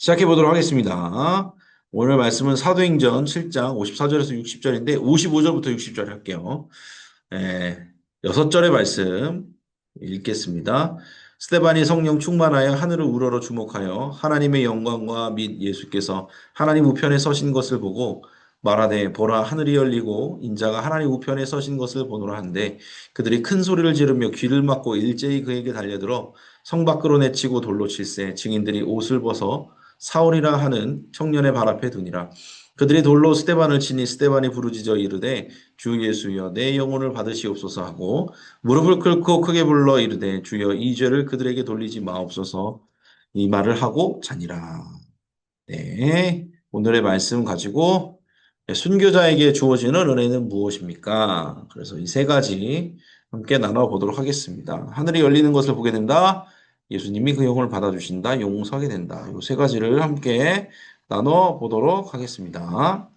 시작해 보도록 하겠습니다. 오늘 말씀은 사도행전 7장 54절에서 60절인데 55절부터 60절 할게요. 예, 6절의 말씀 읽겠습니다. 스데반이 성령 충만하여 하늘을 우러러 주목하여 하나님의 영광과 및 예수께서 하나님 우편에 서신 것을 보고 말하되 보라 하늘이 열리고 인자가 하나님 우편에 서신 것을 보노라 한데 그들이 큰 소리를 지르며 귀를 막고 일제히 그에게 달려들어 성 밖으로 내치고 돌로 칠세 증인들이 옷을 벗어 사울이라 하는 청년의 발 앞에 두니라. 그들이 돌로 스데반을 치니 스데반이 부르짖어 이르되 주 예수여 내 영혼을 받으시옵소서 하고 무릎을 꿇고 크게 불러 이르되 주여 이 죄를 그들에게 돌리지 마옵소서 이 말을 하고 자니라. 네. 오늘의 말씀 가지고 순교자에게 주어지는 은혜는 무엇입니까? 그래서 이 세 가지 함께 나눠보도록 하겠습니다. 하늘이 열리는 것을 보게 된다. 예수님이 그 영혼을 받아주신다. 용서하게 된다. 이 세 가지를 함께 나눠보도록 하겠습니다.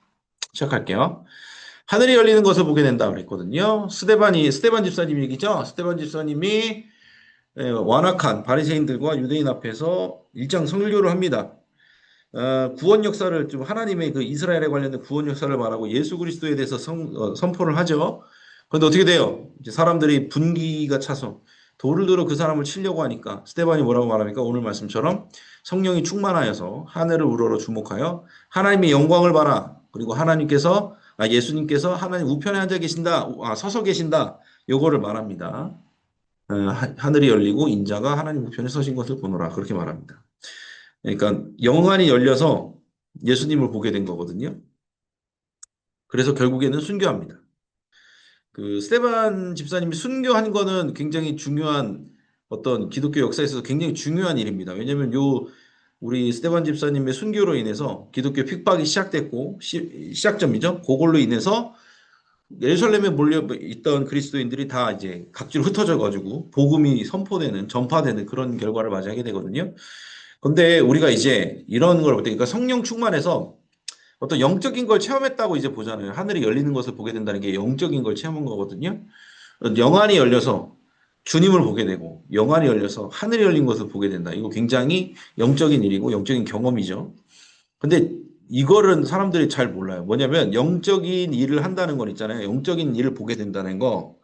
시작할게요. 하늘이 열리는 것을 보게 된다 그랬거든요. 스데반 집사님 얘기죠. 스데반 집사님이 완악한 바리새인들과 유대인 앞에서 일장 선교를 합니다. 구원 역사를 좀 하나님의 그 이스라엘에 관련된 구원 역사를 말하고 예수 그리스도에 대해서 선포를 하죠. 그런데 어떻게 돼요? 이제 사람들이 분기가 차서 돌을 들어 그 사람을 치려고 하니까 스데반이 뭐라고 말합니까? 오늘 말씀처럼 성령이 충만하여서 하늘을 우러러 주목하여 하나님의 영광을 봐라. 그리고 예수님께서 하나님 우편에 앉아 계신다. 서서 계신다. 요거를 말합니다. 하늘이 열리고 인자가 하나님 우편에 서신 것을 보노라. 그렇게 말합니다. 그러니까 영안이 열려서 예수님을 보게 된 거거든요. 그래서 결국에는 순교합니다. 그 스테반 집사님이 순교한 거는 굉장히 중요한 어떤 기독교 역사에 있어서 굉장히 중요한 일입니다. 왜냐하면 우리 스테반 집사님의 순교로 인해서 기독교 핍박이 시작됐고 시작점이죠. 그걸로 인해서 예루살렘에 몰려 있던 그리스도인들이 다 이제 각지로 흩어져 가지고 복음이 선포되는 전파되는 그런 결과를 맞이하게 되거든요. 근데 우리가 이제 이런 걸 볼 때, 그러니까 성령 충만해서 어떤 영적인 걸 체험했다고 이제 보잖아요. 하늘이 열리는 것을 보게 된다는 게 영적인 걸 체험한 거거든요. 영안이 열려서 주님을 보게 되고, 영안이 열려서 하늘이 열린 것을 보게 된다. 이거 굉장히 영적인 일이고, 영적인 경험이죠. 근데 이거는 사람들이 잘 몰라요. 뭐냐면, 영적인 일을 한다는 건 있잖아요. 영적인 일을 보게 된다는 거.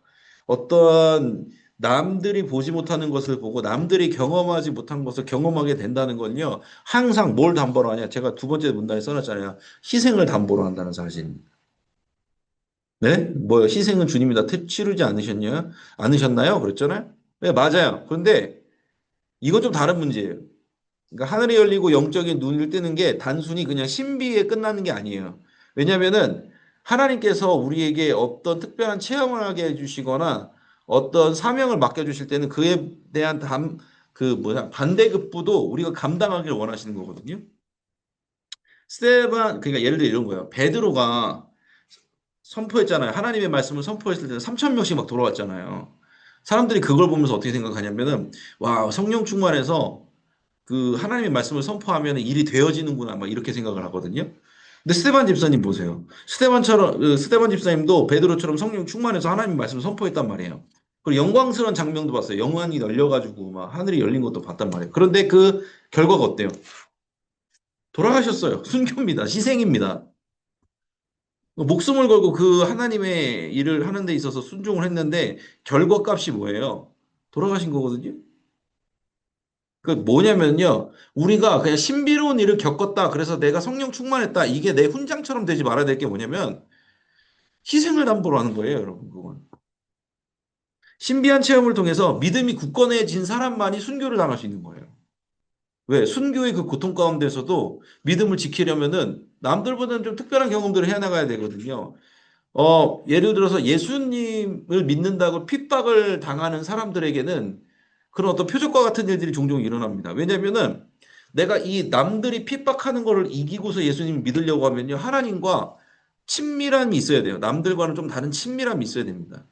어떤 남들이 보지 못하는 것을 보고 남들이 경험하지 못한 것을 경험하게 된다는 건요. 항상 뭘 담보로 하냐. 제가 두 번째 문단에 써놨잖아요. 희생을 담보로 한다는 사실. 네? 뭐 희생은 주님이 다 치르지 않으셨나요? 그랬잖아요. 네, 맞아요. 그런데 이건 좀 다른 문제예요. 그러니까 하늘이 열리고 영적인 눈을 뜨는 게 단순히 그냥 신비에 끝나는 게 아니에요. 왜냐면은 하나님께서 우리에게 어떤 특별한 체험을 하게 해주시거나 어떤 사명을 맡겨주실 때는 그에 대한 반대급부도 우리가 감당하기를 원하시는 거거든요. 그러니까 예를 들어 이런 거예요. 베드로가 선포했잖아요. 하나님의 말씀을 선포했을 때는 3천 명씩 막 돌아왔잖아요. 사람들이 그걸 보면서 어떻게 생각하냐면은 와, 성령 충만해서 그 하나님의 말씀을 선포하면 일이 되어지는구나 막 이렇게 생각을 하거든요. 근데 스테반 집사님 보세요. 스테반 집사님도 베드로처럼 성령 충만해서 하나님의 말씀을 선포했단 말이에요. 그리고 영광스러운 장면도 봤어요. 영광이 열려가지고 막 하늘이 열린 것도 봤단 말이에요. 그런데 그 결과가 어때요? 돌아가셨어요. 순교입니다. 희생입니다. 목숨을 걸고 그 하나님의 일을 하는 데 있어서 순종을 했는데 결과값이 뭐예요? 돌아가신 거거든요. 그 뭐냐면요. 우리가 그냥 신비로운 일을 겪었다. 그래서 내가 성령 충만했다. 이게 내 훈장처럼 되지 말아야 될 게 뭐냐면 희생을 담보로 하는 거예요, 여러분. 그건. 신비한 체험을 통해서 믿음이 굳건해진 사람만이 순교를 당할 수 있는 거예요. 왜? 순교의 그 고통 가운데서도 믿음을 지키려면은 남들보다는 좀 특별한 경험들을 해 나가야 되거든요. 예를 들어서 예수님을 믿는다고 핍박을 당하는 사람들에게는 그런 어떤 표적과 같은 일들이 종종 일어납니다. 왜냐면은 내가 이 남들이 핍박하는 거를 이기고서 예수님을 믿으려고 하면요. 하나님과 친밀함이 있어야 돼요. 남들과는 좀 다른 친밀함이 있어야 됩니다.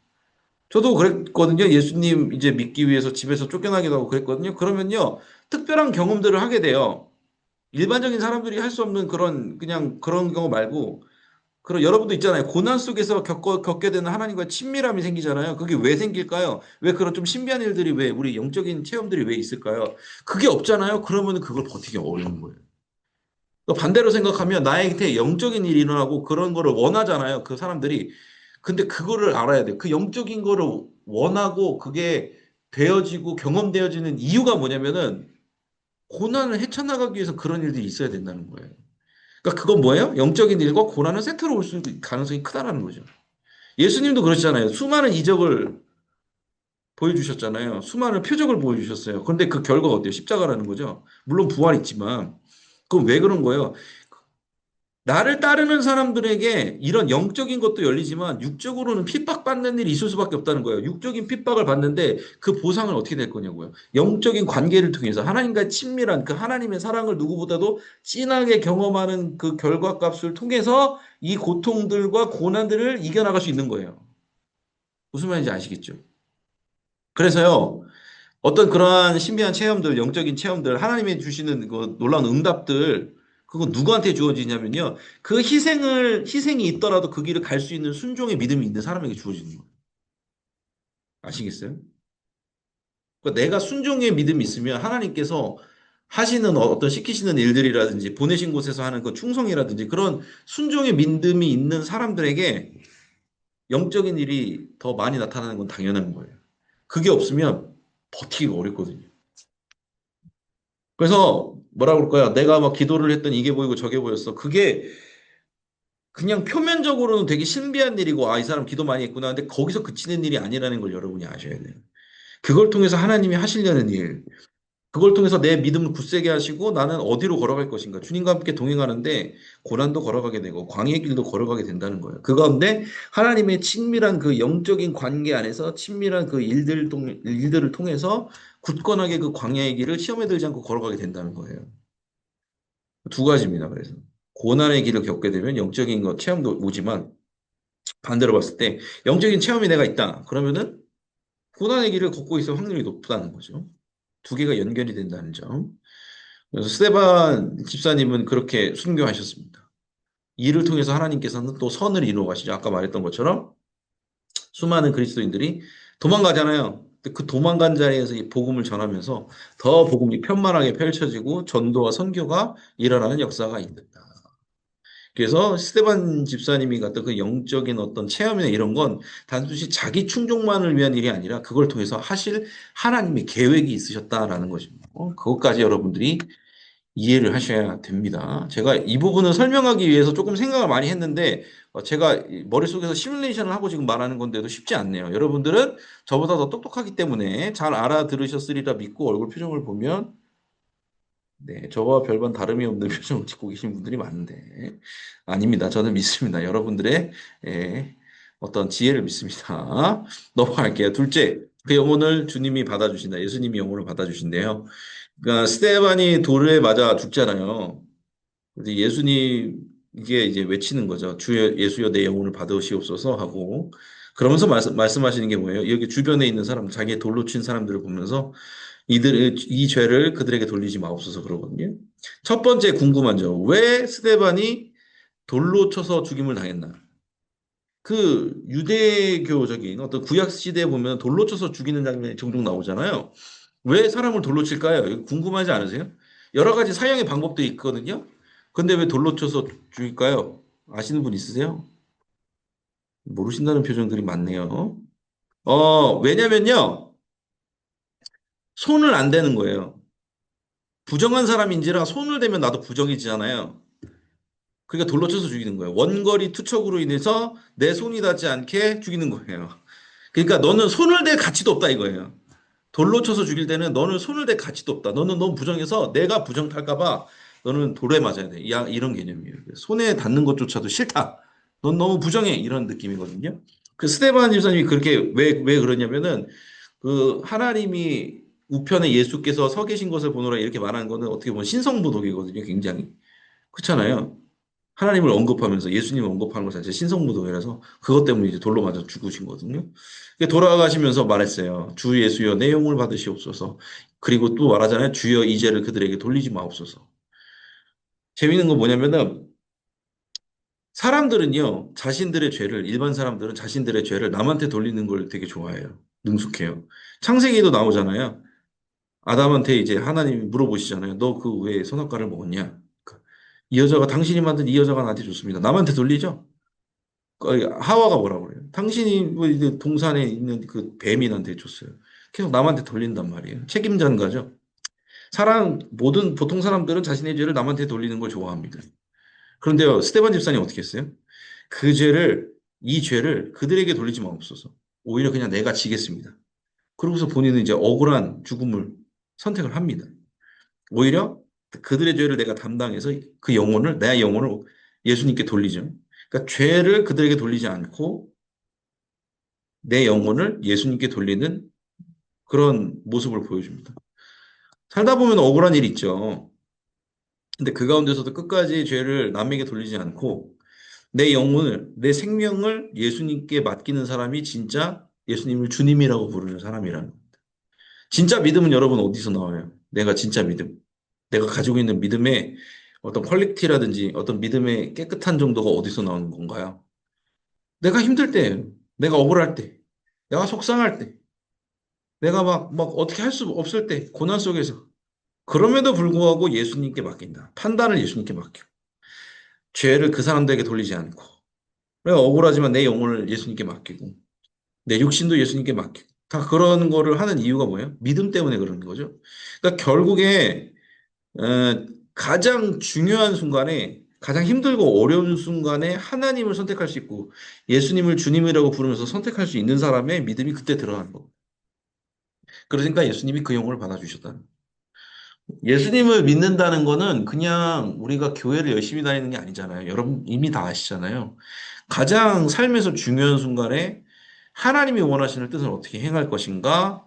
저도 그랬거든요. 예수님 이제 믿기 위해서 집에서 쫓겨나기도 하고 그랬거든요. 그러면요. 특별한 경험들을 하게 돼요. 일반적인 사람들이 할 수 없는 그냥 그런 경우 말고 그럼 여러분도 있잖아요. 고난 속에서 겪게 되는 하나님과의 친밀함이 생기잖아요. 그게 왜 생길까요? 왜 그런 좀 신비한 일들이 왜 우리 영적인 체험들이 왜 있을까요? 그게 없잖아요. 그러면 그걸 버티기 어려운 거예요. 또 반대로 생각하면 나한테 영적인 일이 일어나고 그런 거를 원하잖아요. 그 사람들이. 근데 그거를 알아야 돼요. 그 영적인 거를 원하고 그게 되어지고 경험되어지는 이유가 뭐냐면은 고난을 헤쳐나가기 위해서 그런 일들이 있어야 된다는 거예요. 그러니까 그건 뭐예요? 영적인 일과 고난은 세트로 올 수 있는 가능성이 크다라는 거죠. 예수님도 그러시잖아요. 수많은 이적을 보여주셨잖아요. 수많은 표적을 보여주셨어요. 그런데 그 결과가 어때요? 십자가라는 거죠. 물론 부활 있지만. 그럼 왜 그런 거예요? 나를 따르는 사람들에게 이런 영적인 것도 열리지만 육적으로는 핍박받는 일이 있을 수밖에 없다는 거예요. 육적인 핍박을 받는데 그 보상은 어떻게 될 거냐고요. 영적인 관계를 통해서 하나님과의 친밀한 그 하나님의 사랑을 누구보다도 진하게 경험하는 그 결과값을 통해서 이 고통들과 고난들을 이겨나갈 수 있는 거예요. 무슨 말인지 아시겠죠? 그래서요, 어떤 그러한 신비한 체험들, 영적인 체험들, 하나님이 주시는 그 놀라운 응답들, 그거 누구한테 주어지냐면요. 그 희생이 있더라도 그 길을 갈 수 있는 순종의 믿음이 있는 사람에게 주어지는 거예요. 아시겠어요? 그러니까 내가 순종의 믿음이 있으면 하나님께서 하시는 어떤 시키시는 일들이라든지 보내신 곳에서 하는 그 충성이라든지 그런 순종의 믿음이 있는 사람들에게 영적인 일이 더 많이 나타나는 건 당연한 거예요. 그게 없으면 버티기가 어렵거든요. 그래서 뭐라 그럴까요? 내가 막 기도를 했더니 이게 보이고 저게 보였어. 그게 그냥 표면적으로는 되게 신비한 일이고, 아, 이 사람 기도 많이 했구나. 근데 거기서 그치는 일이 아니라는 걸 여러분이 아셔야 돼요. 그걸 통해서 하나님이 하시려는 일, 그걸 통해서 내 믿음을 굳세게 하시고 나는 어디로 걸어갈 것인가. 주님과 함께 동행하는데 고난도 걸어가게 되고 광야의 길도 걸어가게 된다는 거예요. 그 가운데 하나님의 친밀한 그 영적인 관계 안에서 친밀한 그 일들을 통해서 굳건하게 그 광야의 길을 시험에 들지 않고 걸어가게 된다는 거예요. 두 가지입니다. 그래서 고난의 길을 겪게 되면 영적인 것 체험도 오지만 반대로 봤을 때 영적인 체험이 내가 있다. 그러면은 고난의 길을 걷고 있을 확률이 높다는 거죠. 두 개가 연결이 된다는 점. 그래서 스테반 집사님은 그렇게 순교하셨습니다. 이를 통해서 하나님께서는 또 선을 이루어 가시죠. 아까 말했던 것처럼 수많은 그리스도인들이 도망가잖아요. 근데 그 도망간 자리에서 이 복음을 전하면서 더 복음이 편만하게 펼쳐지고 전도와 선교가 일어나는 역사가 있다. 그래서 스테반 집사님이 갖던 그 영적인 어떤 체험이나 이런 건 단순히 자기 충족만을 위한 일이 아니라 그걸 통해서 하실 하나님의 계획이 있으셨다라는 것입니다. 그것까지 여러분들이 이해를 하셔야 됩니다. 제가 이 부분을 설명하기 위해서 조금 생각을 많이 했는데 제가 머릿속에서 시뮬레이션을 하고 지금 말하는 건데도 쉽지 않네요. 여러분들은 저보다 더 똑똑하기 때문에 잘 알아들으셨으리라 믿고 얼굴 표정을 보면 네, 저와 별반 다름이 없는 표정을 짓고 계신 분들이 많은데 아닙니다. 저는 믿습니다. 여러분들의 어떤 지혜를 믿습니다. 넘어갈게요. 둘째, 그 영혼을 주님이 받아주신다. 예수님이 영혼을 받아주신대요. 그러니까 스테반이 돌에 맞아 죽잖아요. 근데 예수님 이게 이제 외치는 거죠. 주여 예수여 내 영혼을 받으시옵소서 하고 그러면서 말씀하시는 게 뭐예요? 여기 주변에 있는 사람, 자기의 돌로 친 사람들을 보면서 이 죄를 그들에게 돌리지 마옵소서 그러거든요. 첫 번째 궁금한 점. 왜 스데반이 돌로 쳐서 죽임을 당했나? 그 유대교적인 어떤 구약 시대에 보면 돌로 쳐서 죽이는 장면이 종종 나오잖아요. 왜 사람을 돌로 칠까요? 이거 궁금하지 않으세요? 여러 가지 사형의 방법도 있거든요. 근데 왜 돌로 쳐서 죽일까요? 아시는 분 있으세요? 모르신다는 표정들이 많네요. 왜냐면요. 손을 안 대는 거예요. 부정한 사람인지라 손을 대면 나도 부정해지잖아요. 그러니까 돌로 쳐서 죽이는 거예요. 원거리 투척으로 인해서 내 손이 닿지 않게 죽이는 거예요. 그러니까 너는 손을 댈 가치도 없다 이거예요. 돌로 쳐서 죽일 때는 너는 손을 댈 가치도 없다. 너는 너무 부정해서 내가 부정 탈까 봐 너는 돌에 맞아야 돼. 이런 개념이에요. 손에 닿는 것조차도 싫다. 넌 너무 부정해. 이런 느낌이거든요. 그 스테반 집사님이 그렇게 왜 그러냐면은 그 하나님이 우편에 예수께서 서 계신 것을 보노라 이렇게 말하는 거는 어떻게 보면 신성모독이거든요. 굉장히. 그렇잖아요. 하나님을 언급하면서 예수님을 언급하는 것 자체 신성모독이라서 그것 때문에 이제 돌로 맞아 죽으신 거거든요. 돌아가시면서 말했어요. 주 예수여 내 영혼을 받으시옵소서. 그리고 또 말하잖아요. 주여 이 죄를 그들에게 돌리지 마옵소서. 재밌는 건 뭐냐면은 사람들은요, 자신들의 죄를, 일반 사람들은 자신들의 죄를 남한테 돌리는 걸 되게 좋아해요. 능숙해요. 창세기도 나오잖아요. 아담한테 이제 하나님이 물어보시잖아요. 너 그 왜 선악과를 먹었냐? 이 여자가 당신이 만든 이 여자가 나한테 좋습니다. 남한테 돌리죠? 하와가 뭐라고 그래요? 당신이 뭐 이제 동산에 있는 그 뱀이 나한테 줬어요. 계속 남한테 돌린단 말이에요. 책임전가죠. 모든 보통 사람들은 자신의 죄를 남한테 돌리는 걸 좋아합니다. 그런데요, 스테반 집사님 어떻게 했어요? 그 죄를, 이 죄를 그들에게 돌리지 마옵소서. 오히려 그냥 내가 지겠습니다. 그러고서 본인은 이제 억울한 죽음을 선택을 합니다. 오히려 그들의 죄를 내가 담당해서 그 영혼을, 내 영혼을 예수님께 돌리죠. 그러니까 죄를 그들에게 돌리지 않고 내 영혼을 예수님께 돌리는 그런 모습을 보여줍니다. 살다 보면 억울한 일이 있죠. 근데 그 가운데서도 끝까지 죄를 남에게 돌리지 않고 내 영혼을, 내 생명을 예수님께 맡기는 사람이 진짜 예수님을 주님이라고 부르는 사람이라는 겁니다. 진짜 믿음은 여러분 어디서 나와요? 내가 진짜 믿음. 내가 가지고 있는 믿음의 어떤 퀄리티라든지 어떤 믿음의 깨끗한 정도가 어디서 나오는 건가요? 내가 힘들 때, 내가 억울할 때, 내가 속상할 때, 내가 막 어떻게 할 수 없을 때, 고난 속에서. 그럼에도 불구하고 예수님께 맡긴다. 판단을 예수님께 맡겨. 죄를 그 사람들에게 돌리지 않고. 내가 억울하지만 내 영혼을 예수님께 맡기고, 내 육신도 예수님께 맡기고. 다 그런 거를 하는 이유가 뭐예요? 믿음 때문에 그러는 거죠. 그러니까 결국에 가장 중요한 순간에 가장 힘들고 어려운 순간에 하나님을 선택할 수 있고 예수님을 주님이라고 부르면서 선택할 수 있는 사람의 믿음이 그때 들어가는 거예요. 그러니까 예수님이 그 영혼을 받아주셨다는 거예요. 예수님을 믿는다는 거는 그냥 우리가 교회를 열심히 다니는 게 아니잖아요. 여러분 이미 다 아시잖아요. 가장 삶에서 중요한 순간에 하나님이 원하시는 뜻을 어떻게 행할 것인가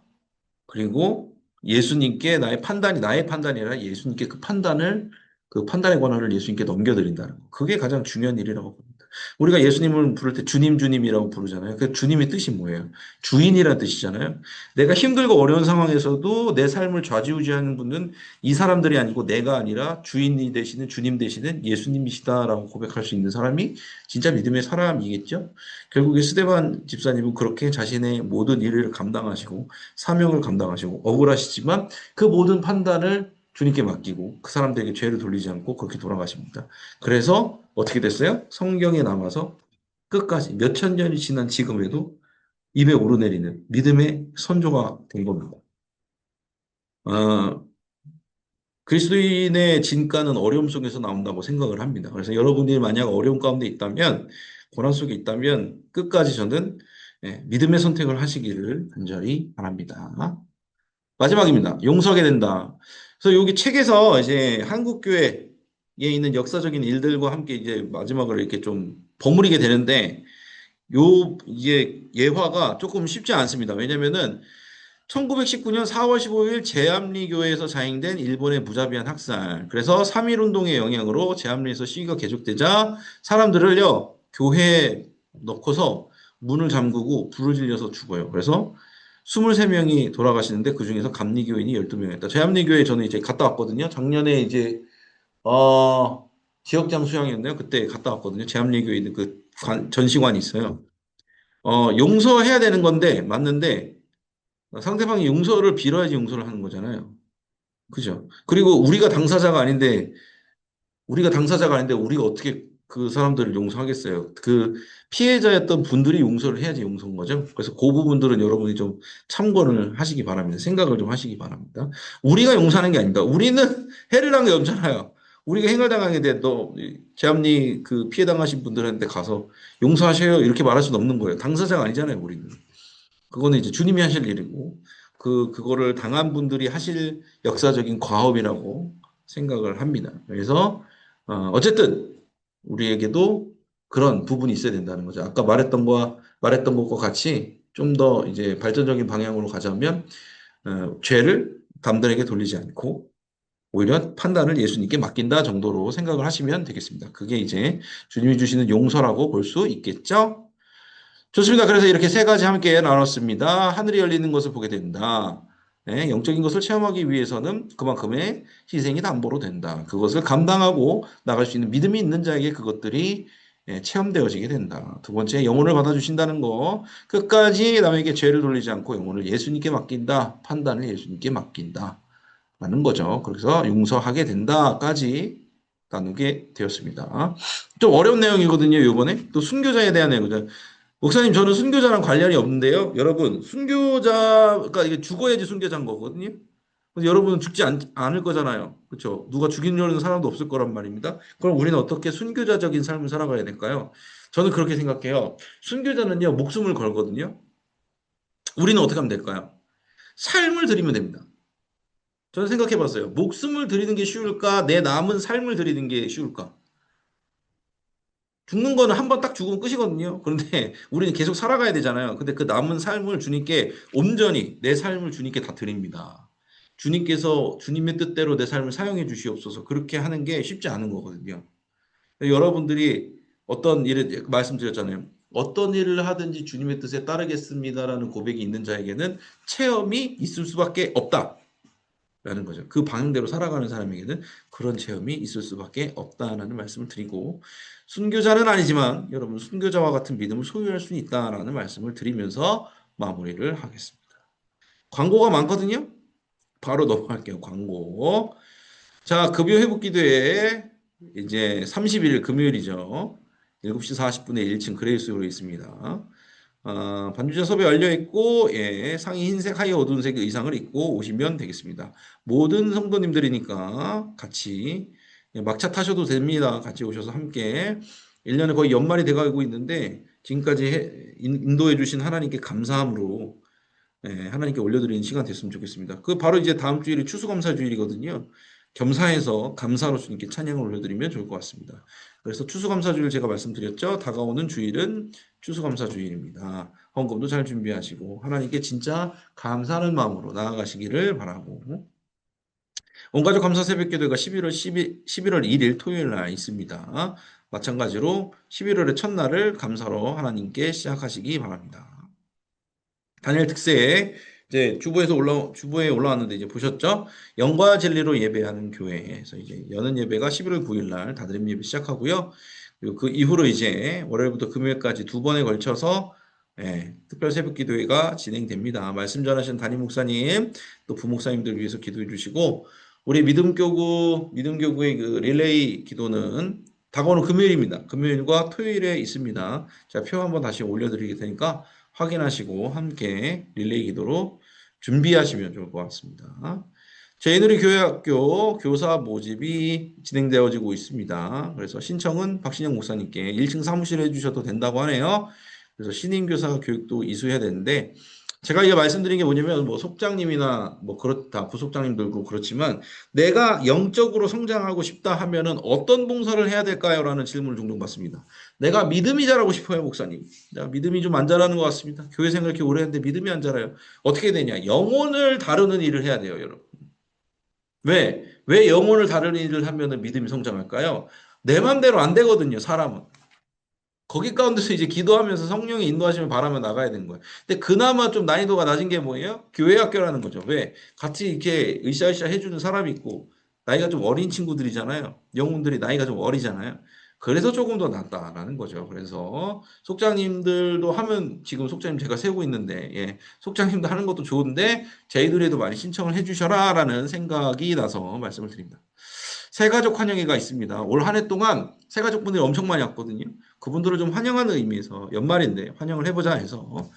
그리고 예수님께 나의 판단이 아니라 예수님께 그 판단의 권한을 예수님께 넘겨드린다는 거. 그게 가장 중요한 일이라고 봅니다. 우리가 예수님을 부를 때 주님, 주님이라고 부르잖아요. 그 주님의 뜻이 뭐예요? 주인이라는 뜻이잖아요. 내가 힘들고 어려운 상황에서도 내 삶을 좌지우지하는 분은 이 사람들이 아니고 내가 아니라 주인이 되시는 주님 되시는 예수님이시다라고 고백할 수 있는 사람이 진짜 믿음의 사람이겠죠? 결국에 스데반 집사님은 그렇게 자신의 모든 일을 감당하시고 사명을 감당하시고 억울하시지만 그 모든 판단을 주님께 맡기고 그 사람들에게 죄를 돌리지 않고 그렇게 돌아가십니다. 그래서 어떻게 됐어요? 성경에 남아서 끝까지 몇 천 년이 지난 지금에도 입에 오르내리는 믿음의 선조가 된 겁니다. 어, 그리스도인의 진가는 어려움 속에서 나온다고 생각을 합니다. 그래서 여러분들이 만약 어려움 가운데 있다면, 고난 속에 있다면 끝까지 저는 믿음의 선택을 하시기를 간절히 바랍니다. 마지막입니다. 용서하게 된다. 그래서 여기 책에서 이제 한국교회에 있는 역사적인 일들과 함께 이제 마지막으로 이렇게 좀 버무리게 되는데, 이제 예화가 조금 쉽지 않습니다. 왜냐면은 1919년 4월 15일 제암리교회에서 자행된 일본의 무자비한 학살. 그래서 3.1 운동의 영향으로 제암리에서 시위가 계속되자 사람들을요, 교회에 넣고서 문을 잠그고 불을 질려서 죽어요. 그래서 23명이 돌아가시는데 그중에서 감리교인이 12명이었다. 제암리교회 저는 이제 갔다 왔거든요. 작년에 이제, 지역장 수양이었나요? 그때 갔다 왔거든요. 제암리교회 있는 전시관이 있어요. 용서해야 되는 건데, 맞는데, 상대방이 용서를 빌어야지 용서를 하는 거잖아요. 그죠? 그리고 우리가 당사자가 아닌데 우리가 어떻게 그 사람들을 용서하겠어요? 그 피해자였던 분들이 용서를 해야지 용서인 거죠. 그래서 그 부분들은 여러분이 좀 참고를 하시기 바랍니다. 생각을 좀 하시기 바랍니다. 우리가 용서하는 게 아닙니다. 우리는 해를 한 게 없잖아요. 우리가 행을당하게 너 제암리 그 피해 당하신 분들한테 가서 용서하셔요 이렇게 말할 수는 없는 거예요. 당사자가 아니잖아요, 우리는. 그거는 이제 주님이 하실 일이고, 그거를 당한 분들이 하실 역사적인 과업이라고 생각을 합니다. 그래서, 어쨌든, 우리에게도 그런 부분이 있어야 된다는 거죠. 아까 말했던 것과 같이 좀 더 이제 발전적인 방향으로 가자면, 죄를 남들에게 돌리지 않고, 오히려 판단을 예수님께 맡긴다 정도로 생각을 하시면 되겠습니다. 그게 이제 주님이 주시는 용서라고 볼 수 있겠죠? 좋습니다. 그래서 이렇게 세 가지 함께 나눴습니다. 하늘이 열리는 것을 보게 된다. 네, 영적인 것을 체험하기 위해서는 그만큼의 희생이 담보로 된다. 그것을 감당하고 나갈 수 있는 믿음이 있는 자에게 그것들이 체험되어지게 된다. 두 번째, 영혼을 받아주신다는 거. 끝까지 남에게 죄를 돌리지 않고 영혼을 예수님께 맡긴다. 판단을 예수님께 맡긴다. 라는 거죠. 그래서 용서하게 된다까지 나누게 되었습니다. 좀 어려운 내용이거든요, 이번에. 또 순교자에 대한 내용이죠. 목사님, 저는 순교자랑 관련이 없는데요. 여러분, 순교자가 이게 죽어야지 순교자인 거거든요. 그래서 여러분은 죽지 않을 거잖아요. 그렇죠? 누가 죽이려는 사람도 없을 거란 말입니다. 그럼 우리는 어떻게 순교자적인 삶을 살아가야 될까요? 저는 그렇게 생각해요. 순교자는요, 목숨을 걸거든요. 우리는 어떻게 하면 될까요? 삶을 드리면 됩니다. 저는 생각해 봤어요. 목숨을 드리는 게 쉬울까? 내 남은 삶을 드리는 게 쉬울까? 죽는 거는 한 번 딱 죽으면 끝이거든요. 그런데 우리는 계속 살아가야 되잖아요. 근데 그 남은 삶을 주님께 온전히 내 삶을 주님께 다 드립니다. 주님께서 주님의 뜻대로 내 삶을 사용해 주시옵소서. 그렇게 하는 게 쉽지 않은 거거든요. 여러분들이 어떤 일을 말씀드렸잖아요. 어떤 일을 하든지 주님의 뜻에 따르겠습니다라는 고백이 있는 자에게는 체험이 있을 수밖에 없다. 라는 거죠. 그 방향대로 살아가는 사람에게는 그런 체험이 있을 수밖에 없다라는 말씀을 드리고 순교자는 아니지만 여러분 순교자와 같은 믿음을 소유할 수 있다라는 말씀을 드리면서 마무리를 하겠습니다. 광고가 많거든요. 바로 넘어갈게요. 광고. 자, 급여 회복 기도회 이제 30일 금요일이죠. 7시 40분에 1층 그레이스로 있습니다. 반주자 섭외 열려 있고, 예, 상의 흰색, 하의 어두운 색 의상을 입고 오시면 되겠습니다. 모든 성도님들이니까 같이 예, 막차 타셔도 됩니다. 같이 오셔서 함께 1년에 거의 연말이 돼가고 있는데 지금까지 인도해 주신 하나님께 감사함으로 예, 하나님께 올려드리는 시간 됐으면 좋겠습니다. 그 바로 이제 다음 주일이 추수감사 주일이거든요. 겸사해서 감사로 주님께 찬양을 올려드리면 좋을 것 같습니다. 그래서 추수감사 주일 제가 말씀드렸죠. 다가오는 주일은 추수감사 주일입니다. 헌금도 잘 준비하시고 하나님께 진짜 감사하는 마음으로 나아가시기를 바라고 온가족 감사 새벽기도가 11월 1일 토요일 날 있습니다. 마찬가지로 11월의 첫날을 감사로 하나님께 시작하시기 바랍니다. 단일 특세 이제 주보에 올라왔는데 이제 보셨죠? 영과 진리로 예배하는 교회에서 이제 여는 예배가 11월 9일 날 다드림 예배 시작하고요. 그리고 그 이후로 이제 월요일부터 금요일까지 두 번에 걸쳐서 예, 특별 새벽 기도회가 진행됩니다. 말씀 전하신 담임 목사님 또 부목사님들 위해서 기도해 주시고 우리 믿음교구의 그 릴레이 기도는 다가오는 금요일입니다. 금요일과 토요일에 있습니다. 자, 표 한번 다시 올려드리게 되니까 확인하시고 함께 릴레이 기도로 준비하시면 좋을 것 같습니다. 제이누리 교회학교 교사 모집이 진행되어지고 있습니다. 그래서 신청은 박신영 목사님께 1층 사무실에 해주셔도 된다고 하네요. 그래서 신임교사 교육도 이수해야 되는데 제가 이게 말씀드린 게 뭐냐면 뭐 속장님이나 뭐 그렇다 부속장님들도 그렇지만 내가 영적으로 성장하고 싶다 하면은 어떤 봉사를 해야 될까요? 라는 질문을 종종 받습니다. 내가 믿음이 자라고 싶어요, 목사님. 내가 믿음이 좀 안 자라는 것 같습니다. 교회 생활 이렇게 오래 했는데 믿음이 안 자라요. 어떻게 되냐? 영혼을 다루는 일을 해야 돼요, 여러분. 왜 영혼을 다루는 일을 하면은 믿음이 성장할까요? 내 맘대로 안 되거든요, 사람은. 거기 가운데서 이제 기도하면서 성령의 인도하심을 바라며 나가야 되는 거예요. 근데 그나마 좀 난이도가 낮은 게 뭐예요? 교회 학교라는 거죠. 왜? 같이 이렇게 으쌰으쌰 해주는 사람이 있고, 나이가 좀 어린 친구들이잖아요. 영혼들이 나이가 좀 어리잖아요. 그래서 조금 더 낫다라는 거죠. 그래서 속장님들도 하면 지금 속장님 제가 세우고 있는데, 예, 속장님도 하는 것도 좋은데, 저희들에도 많이 신청을 해주셔라라는 생각이 나서 말씀을 드립니다. 새가족 환영회가 있습니다. 올 한 해 동안 새가족분들이 엄청 많이 왔거든요. 그분들을 좀 환영하는 의미에서 연말인데 환영을 해보자 해서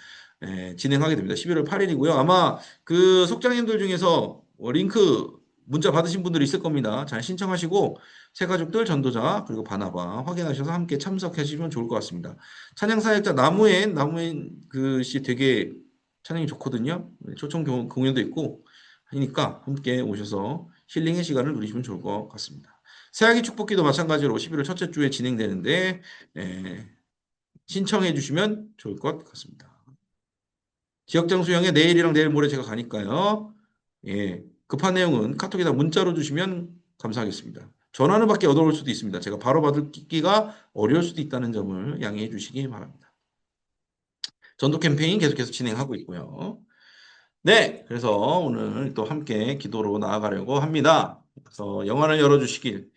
진행하게 됩니다. 11월 8일이고요. 아마 그 속장님들 중에서 링크 문자 받으신 분들이 있을 겁니다. 잘 신청하시고 새가족들 전도자 그리고 바나바 확인하셔서 함께 참석하시면 좋을 것 같습니다. 찬양사역자 나무엔 그씨 되게 찬양이 좋거든요. 초청 공연도 있고 하니까 함께 오셔서 힐링의 시간을 누리시면 좋을 것 같습니다. 새학기 축복기도 마찬가지로 11월 첫째 주에 진행되는데 신청해 주시면 좋을 것 같습니다. 지역장 수양회 내일이랑 내일 모레 제가 가니까요. 예, 급한 내용은 카톡에다 문자로 주시면 감사하겠습니다. 전화는 밖에 얻어올 수도 있습니다. 제가 바로 받기가 어려울 수도 있다는 점을 양해해 주시기 바랍니다. 전도 캠페인 계속해서 진행하고 있고요. 네, 그래서 오늘 또 함께 기도로 나아가려고 합니다. 그래서 영안을 열어주시길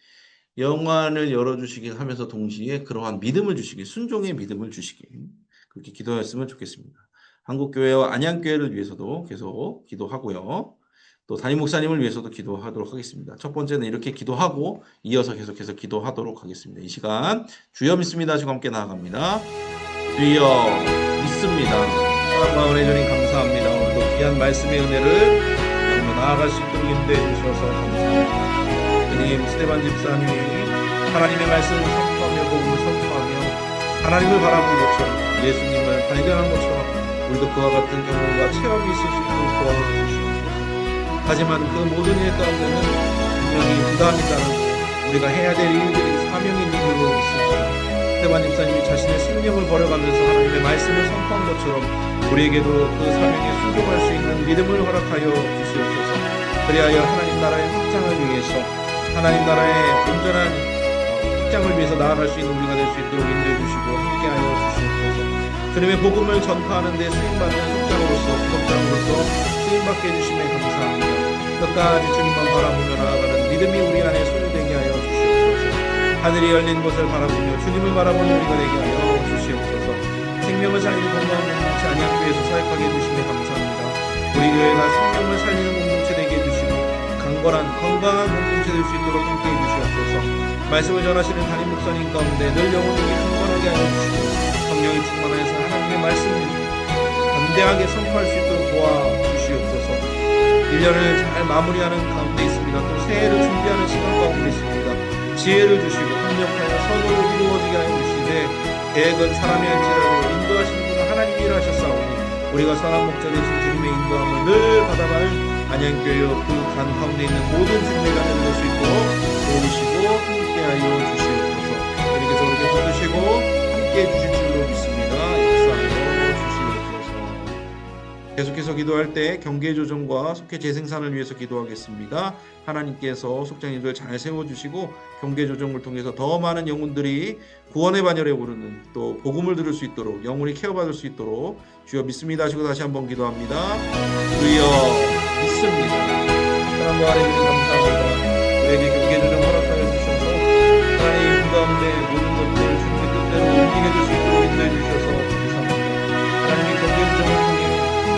하면서 동시에 그러한 믿음을 주시길, 순종의 믿음을 주시길, 그렇게 기도했으면 좋겠습니다. 한국교회와 안양교회를 위해서도 계속 기도하고요. 또 담임 목사님을 위해서도 기도하도록 하겠습니다. 첫 번째는 이렇게 기도하고 이어서 계속해서 기도하도록 하겠습니다. 이 시간 주여 믿습니다. 지금 함께 나아갑니다. 주여 믿습니다. 사랑과 은혜 주님 감사합니다. 오늘도 귀한 말씀의 은혜를 나아갈 수 있도록 인도해 주셔서 감사합니다. 주님, 스테반 집사님이 하나님의 말씀을 선포하며 복음을 선포하며 하나님을 바라본 것처럼 예수님을 발견한 것처럼 우리도 그와 같은 경험과 체험이 있을 수 있도록 도와주시옵소서. 하지만 그 모든 일 가운데는 분명히 부담이 따르고 우리가 해야 될 일들이 사명이 있는 줄로 믿습니다. 스테반 집사님이 자신의 생명을 버려가면서 하나님의 말씀을 선포한 것처럼 우리에게도 그 사명에 순종할 수 있는 믿음을 허락하여 주시옵소서. 그리하여 하나님 나라의 확장을 위해서 하나님 나라의 온전한 확장을 위해서 나아갈 수 있는 우리가 될 수 있도록 인도해 주시고 함께하여 주시옵소서. 주님의 복음을 전파하는 데 쓰임받는 속장으로서 구속장으로서 쓰임받게 해주심에 감사합니다. 끝까지 주님만 바라보며 나아가는 믿음이 우리 안에 소유되게 하여 주시옵소서. 하늘이 열린 것을 바라보며 주님을 바라보는 우리가 되게 하여 주시옵소서. 생명을 살리는 건강한 공동체 안양교회에서 사역하게 해주심에 감사합니다. 우리 교회가 생명을 살리는 공동체 되게 해주시고 건강한 공동체 될 수 있도록 함께 해주시옵소서. 말씀을 전하시는 담임 목사님 가운데 늘 영혼에게 강건하게 하여 주시고 성령이 충만하여서 하나님의 말씀을 담대하게 선포할 수 있도록 도와주시옵소서. 1년을 잘 마무리하는 가운데 있습니다. 또 새해를 준비하는 시간 가운데 있습니다. 지혜를 주시고 협력하여 선으로 이루어지게 하여 주시되 계획은 사람이 할지라도 인도하시는 분은 하나님이라 하셨사오니 우리가 선한 목자 되신 주님의 인도함을 늘 받아갈 안양교회 그 간 가운데 있는 모든 주님의 자녀들 될 수 있도록 도우시고 함께하여 주시옵소서. 주님께서 우리에게 도우시고 함께해 주실 줄로 믿습니다. 역사하여 주시옵소서. 계속해서 기도할 때 경계 조정과 속회 재생산을 위해서 기도하겠습니다. 하나님께서 속장님들 잘 세워주시고 경계 조정을 통해서 더 많은 영혼들이 구원의 반열에 오르는 또 복음을 들을 수 있도록 영혼이 케어받을 수 있도록 주여 믿습니다 하시고 다시 한번 기도합니다. 주여 믿습니다. 사랑과 은혜 주님 감사합니다. 우리에게 경계 조정 허락하여 주셔서 하나님 그 가운데 모든 것들 주님의 뜻대로 움직여 줄 수 있도록 인도해 주셔서 감사합니다. 하나님의 경계 조정을 통해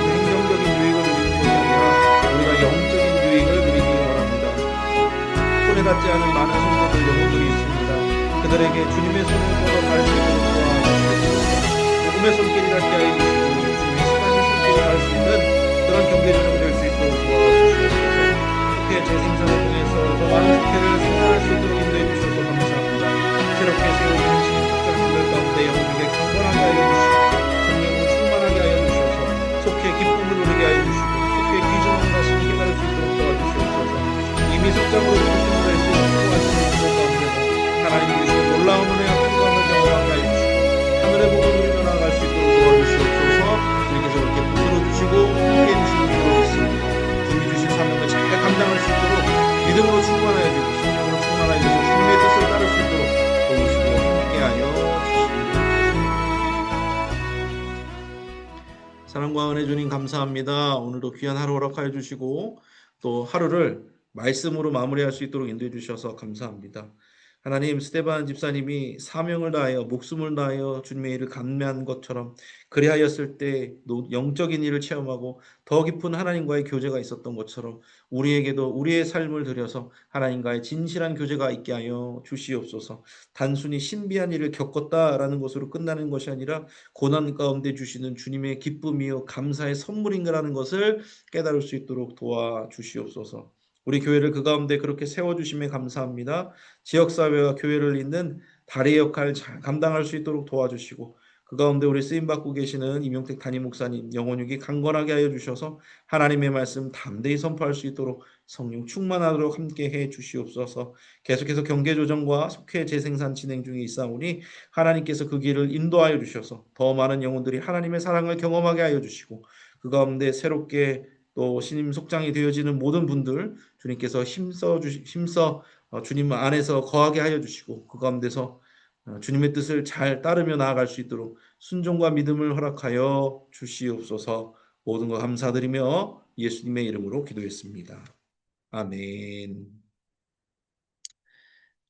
행정적인 유익을 누리는 것이 아니라 우리가 영적인 유익을 누리기 바랍니다. 손에 닿지 않은 많은 성도들 영혼들이 있습니다. 그들에게 주님의 손을 뻗어 갈 수 있도록 도와주시옵소서. 복음의 손길이 닿게 하여 주시고 주님의 사랑의 손길이 갈 수 있는 그런 경계 조정 될 수 있도록 도와주시옵소서. 속회 재생산을 통해서 더 많은 속회를 생산할 수 있도록 인도해 주셔서 감사합니다. 새롭게 세워지는 신속장들 가운데 영혼에게 강건하게 하여 주시고 성령으로 충만하게 하여 주셔서 속회 기쁨을 누리게 하여 주시고 속회 귀중한 말씀을 깨달을 수 있도록 도와주시옵소서. 이미 속장으로 부르심을 할 수 있는 수고하시는 분들 가운데서 하나님 주시는 놀라운 은혜와 평강을 경험하게 하여 주시고 하늘의 복을 누리며 나아갈 수 있도록 도와주시옵소서. 주님께서 그렇게 붙들어 주시고 함께해 주시는 줄로 믿습니다. 주님이 주신 사명을 잘 감당할 수 있도록 믿음으로 충만하여 주고 성령으로 충만하여 주셔서 주님의 뜻을 따를 수 있도록 도우시고 함께하여 주십니다. 사랑과 은혜 주님 감사합니다. 오늘도 귀한 하루 허락하여 주시고 또 하루를 말씀으로 마무리할 수 있도록 인도해 주셔서 감사합니다. 하나님, 스테반 집사님이 사명을 다하여 목숨을 다하여 주님의 일을 감내한 것처럼 그리하였을 때 영적인 일을 체험하고 더 깊은 하나님과의 교제가 있었던 것처럼 우리에게도 우리의 삶을 들여서 하나님과의 진실한 교제가 있게 하여 주시옵소서. 단순히 신비한 일을 겪었다라는 것으로 끝나는 것이 아니라 고난 가운데 주시는 주님의 기쁨이요 감사의 선물인 거라는 것을 깨달을 수 있도록 도와주시옵소서. 우리 교회를 그 가운데 그렇게 세워주심에 감사합니다. 지역사회와 교회를 잇는 다리의 역할을 잘 감당할 수 있도록 도와주시고 그 가운데 우리 쓰임받고 계시는 임용택 담임 목사님 영혼육이 강건하게 하여 주셔서 하나님의 말씀 담대히 선포할 수 있도록 성령 충만하도록 함께 해 주시옵소서. 계속해서 경계조정과 속회 재생산 진행 중에 있사오니 하나님께서 그 길을 인도하여 주셔서 더 많은 영혼들이 하나님의 사랑을 경험하게 하여 주시고 그 가운데 새롭게 또 신임 속장이 되어지는 모든 분들 주님께서 힘써 주님 안에서 거하게 하여 주시고 그 가운데서 주님의 뜻을 잘 따르며 나아갈 수 있도록 순종과 믿음을 허락하여 주시옵소서. 모든 것 감사드리며 예수님의 이름으로 기도했습니다. 아멘.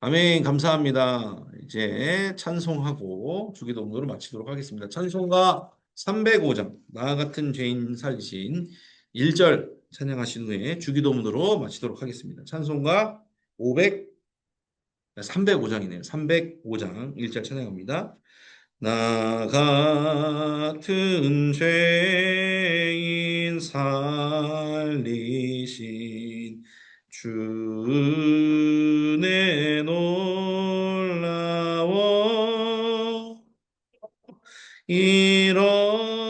아멘. 감사합니다. 이제 찬송하고 주기도문으로 마치도록 하겠습니다. 찬송가 305장 나 같은 죄인 살리신 1절 찬양하신 후에 주기도문으로 마치도록 하겠습니다. 찬송가 305장이네요. 305장 1절 찬양합니다. 나 같은 죄인 살리신 주의 놀라워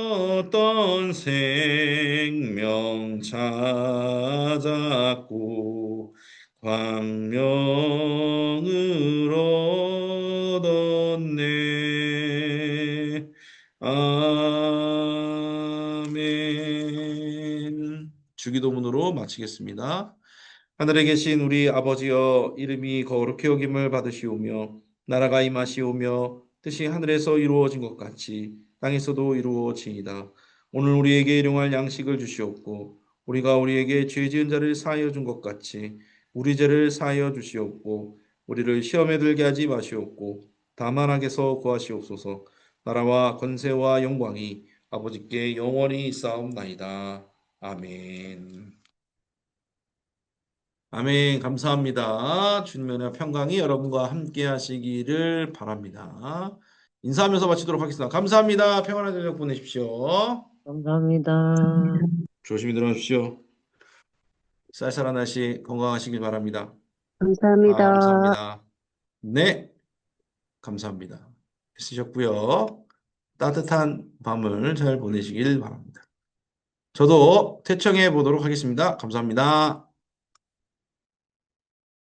잃었던 생명 찾았고 광명을 얻었네. 아멘. 주기도문으로 마치겠습니다. 하늘에 계신 우리 아버지여, 이름이 거룩히 여김을 받으시오며 나라가 임하시오며 뜻이 하늘에서 이루어진 것 같이 땅에서도 이루어지이다. 오늘 우리에게 일용할 양식을 주시옵고 우리가 우리에게 죄 지은 자를 사하여 준 것 같이 우리 죄를 사하여 주시옵고 우리를 시험에 들게 하지 마시옵고 다만 악에서 구하시옵소서. 나라와 권세와 영광이 아버지께 영원히 있사옵나이다. 아멘. 아멘. 감사합니다. 주님의 은혜와 평강이 여러분과 함께 하시기를 바랍니다. 인사하면서 마치도록 하겠습니다. 감사합니다. 평안한 저녁 보내십시오. 감사합니다. 조심히 들어가십시오. 쌀쌀한 날씨 건강하시길 바랍니다. 감사합니다. 감사합니다. 네, 감사합니다. 쓰셨고요. 따뜻한 밤을 잘 보내시길 바랍니다. 저도 퇴청해 보도록 하겠습니다. 감사합니다.